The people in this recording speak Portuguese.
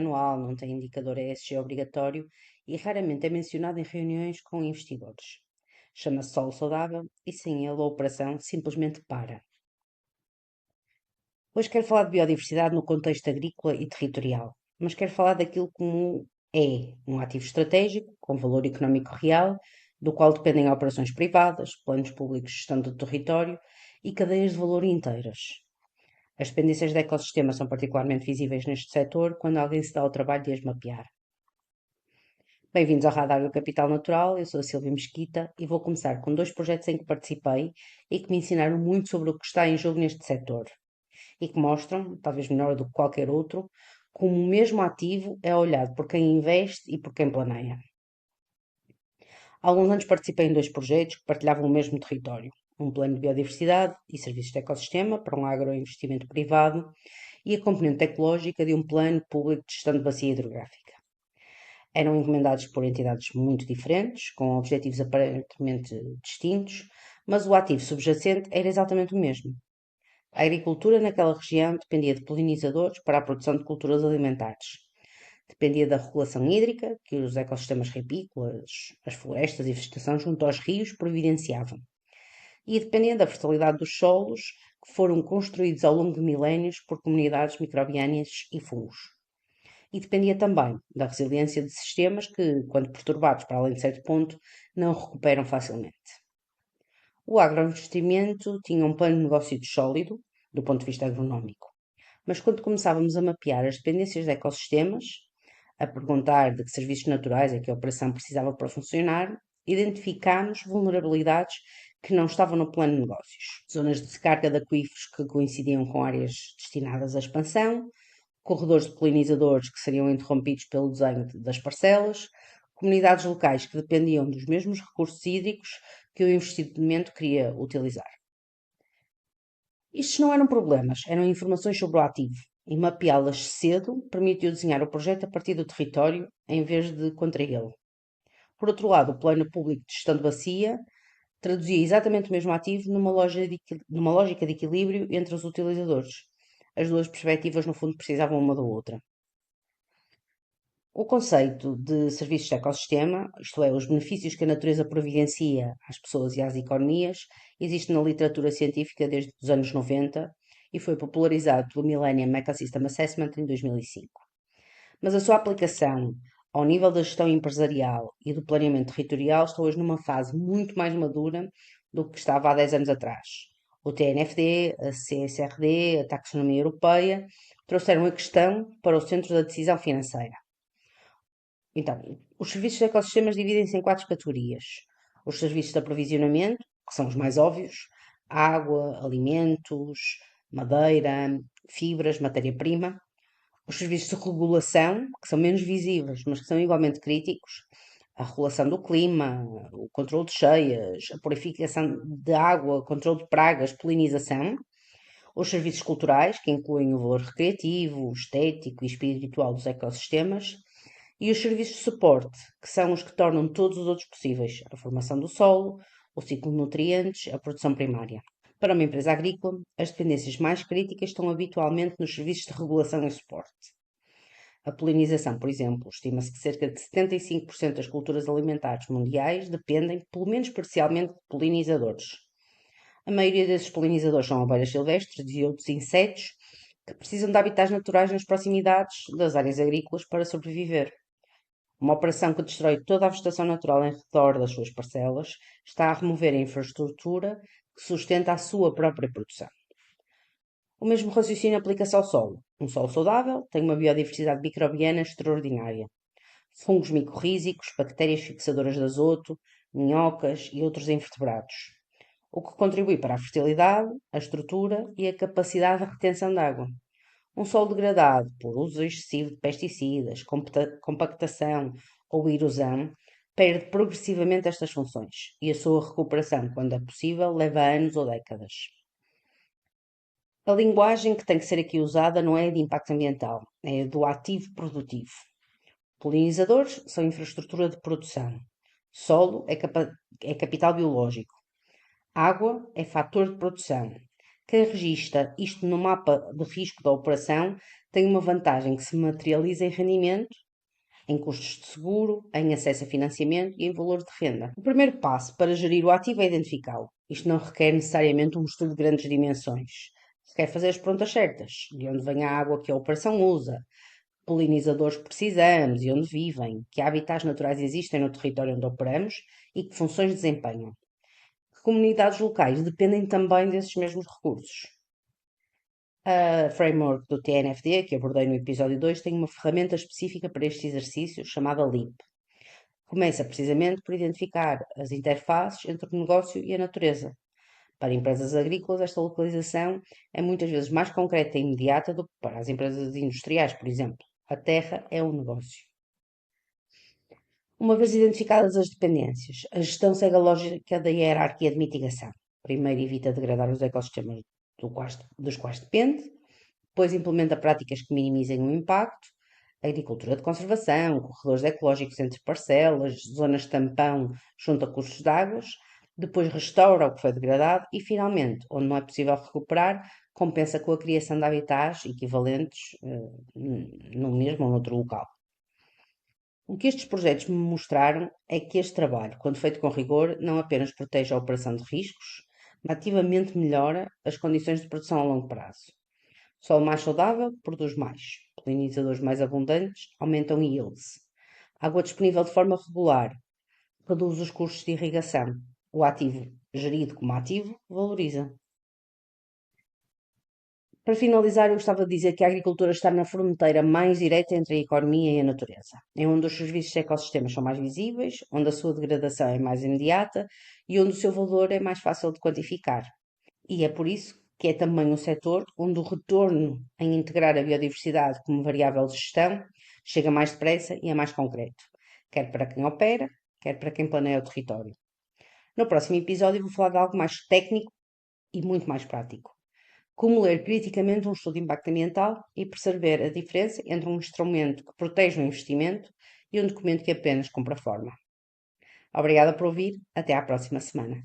anual, não tem indicador ESG obrigatório e raramente é mencionado em reuniões com investidores. Chama-se solo saudável e sem ele a operação simplesmente para. Hoje quero falar de biodiversidade no contexto agrícola e territorial, mas quero falar daquilo como é um ativo estratégico, com valor económico real, do qual dependem operações privadas, planos públicos de gestão do território e cadeias de valor inteiras. As dependências de ecossistema são particularmente visíveis neste setor quando alguém se dá ao trabalho de as mapear. Bem-vindos ao Radar do Capital Natural, eu sou a Silvia Mesquita e vou começar com dois projetos em que participei e que me ensinaram muito sobre o que está em jogo neste setor e que mostram, talvez melhor do que qualquer outro, como o mesmo ativo é olhado por quem investe e por quem planeia. Há alguns anos participei em dois projetos que partilhavam o mesmo território, um plano de biodiversidade e serviços de ecossistema para um agroinvestimento privado e a componente ecológica de um plano público de gestão de bacia hidrográfica. Eram encomendados por entidades muito diferentes, com objetivos aparentemente distintos, mas o ativo subjacente era exatamente o mesmo. A agricultura naquela região dependia de polinizadores para a produção de culturas alimentares. Dependia da regulação hídrica, que os ecossistemas ripícolas, as florestas e a vegetação junto aos rios providenciavam. E dependia da fertilidade dos solos, que foram construídos ao longo de milénios por comunidades microbianas e fungos. E dependia também da resiliência de sistemas que, quando perturbados para além de certo ponto, não recuperam facilmente. O agroinvestimento tinha um plano de negócios sólido, do ponto de vista agronómico. Mas quando começávamos a mapear as dependências de ecossistemas, a perguntar de que serviços naturais é que a operação precisava para funcionar, identificámos vulnerabilidades que não estavam no plano de negócios. Zonas de descarga de aquíferos que coincidiam com áreas destinadas à expansão, corredores de polinizadores que seriam interrompidos pelo desenho das parcelas, comunidades locais que dependiam dos mesmos recursos hídricos que o investimento queria utilizar. Estes não eram problemas, eram informações sobre o ativo, e mapeá-las cedo permitiu desenhar o projeto a partir do território em vez de contra ele. Por outro lado, o plano público de gestão de bacia traduzia exatamente o mesmo ativo numa lógica de equilíbrio entre os utilizadores. As duas perspectivas, no fundo, precisavam uma da outra. O conceito de serviços de ecossistema, isto é, os benefícios que a natureza providencia às pessoas e às economias, existe na literatura científica desde os anos 90 e foi popularizado pelo Millennium Ecosystem Assessment em 2005. Mas a sua aplicação ao nível da gestão empresarial e do planeamento territorial está hoje numa fase muito mais madura do que estava há 10 anos atrás. O TNFD, a CSRD, a taxonomia europeia trouxeram a questão para o centro da decisão financeira. Então, os serviços de ecossistemas dividem-se em quatro categorias. Os serviços de aprovisionamento, que são os mais óbvios, água, alimentos, madeira, fibras, matéria-prima. Os serviços de regulação, que são menos visíveis, mas que são igualmente críticos. A regulação do clima, o controle de cheias, a purificação de água, o controle de pragas, polinização. Os serviços culturais, que incluem o valor recreativo, estético e espiritual dos ecossistemas e os serviços de suporte, que são os que tornam todos os outros possíveis: a formação do solo, o ciclo de nutrientes, a produção primária. Para uma empresa agrícola, as dependências mais críticas estão habitualmente nos serviços de regulação e suporte. A polinização, por exemplo, estima-se que cerca de 75% das culturas alimentares mundiais dependem, pelo menos parcialmente, de polinizadores. A maioria desses polinizadores são abelhas silvestres e outros insetos que precisam de habitats naturais nas proximidades das áreas agrícolas para sobreviver. Uma operação que destrói toda a vegetação natural em redor das suas parcelas está a remover a infraestrutura que sustenta a sua própria produção. O mesmo raciocínio aplica-se ao solo. Um solo saudável tem uma biodiversidade microbiana extraordinária. Fungos micorrízicos, bactérias fixadoras de azoto, minhocas e outros invertebrados. O que contribui para a fertilidade, a estrutura e a capacidade de retenção de água. Um solo degradado por uso excessivo de pesticidas, compactação ou erosão perde progressivamente estas funções e a sua recuperação, quando é possível, leva anos ou décadas. A linguagem que tem que ser aqui usada não é de impacto ambiental, é do ativo produtivo. Polinizadores são infraestrutura de produção. Solo é capital biológico. Água é fator de produção. Quem registra isto no mapa de risco da operação tem uma vantagem que se materializa em rendimento, em custos de seguro, em acesso a financiamento e em valor de renda. O primeiro passo para gerir o ativo é identificá-lo. Isto não requer necessariamente um estudo de grandes dimensões. Requer fazer as perguntas certas, de onde vem a água que a operação usa, polinizadores que precisamos e onde vivem, que habitats naturais existem no território onde operamos e que funções desempenham. Que comunidades locais dependem também desses mesmos recursos. A framework do TNFD, que abordei no episódio 2, tem uma ferramenta específica para este exercício chamada LEAP. Começa precisamente por identificar as interfaces entre o negócio e a natureza. Para empresas agrícolas, esta localização é muitas vezes mais concreta e imediata do que para as empresas industriais, por exemplo. A terra é um negócio. Uma vez identificadas as dependências, a gestão segue a lógica da hierarquia de mitigação. Primeiro evita degradar os ecossistemas dos quais depende, depois implementa práticas que minimizem o impacto, agricultura de conservação, corredores ecológicos entre parcelas, zonas tampão junto a cursos de águas, depois restaura o que foi degradado e, finalmente, onde não é possível recuperar, compensa com a criação de habitats equivalentes no mesmo ou noutro local. O que estes projetos me mostraram é que este trabalho, quando feito com rigor, não apenas protege a operação de riscos, mas ativamente melhora as condições de produção a longo prazo. Solo mais saudável produz mais. Polinizadores mais abundantes aumentam yields. Água disponível de forma regular reduz os custos de irrigação. O ativo, gerido como ativo, valoriza. Para finalizar, eu gostava de dizer que a agricultura está na fronteira mais direta entre a economia e a natureza. É onde os serviços de ecossistemas são mais visíveis, onde a sua degradação é mais imediata e onde o seu valor é mais fácil de quantificar. E é por isso que é também um setor onde o retorno em integrar a biodiversidade como variável de gestão chega mais depressa e é mais concreto, quer para quem opera, quer para quem planeia o território. No próximo episódio vou falar de algo mais técnico e muito mais prático. Como ler criticamente um estudo de impacto ambiental e perceber a diferença entre um instrumento que protege o investimento e um documento que apenas cumpre a forma. Obrigada por ouvir, até à próxima semana.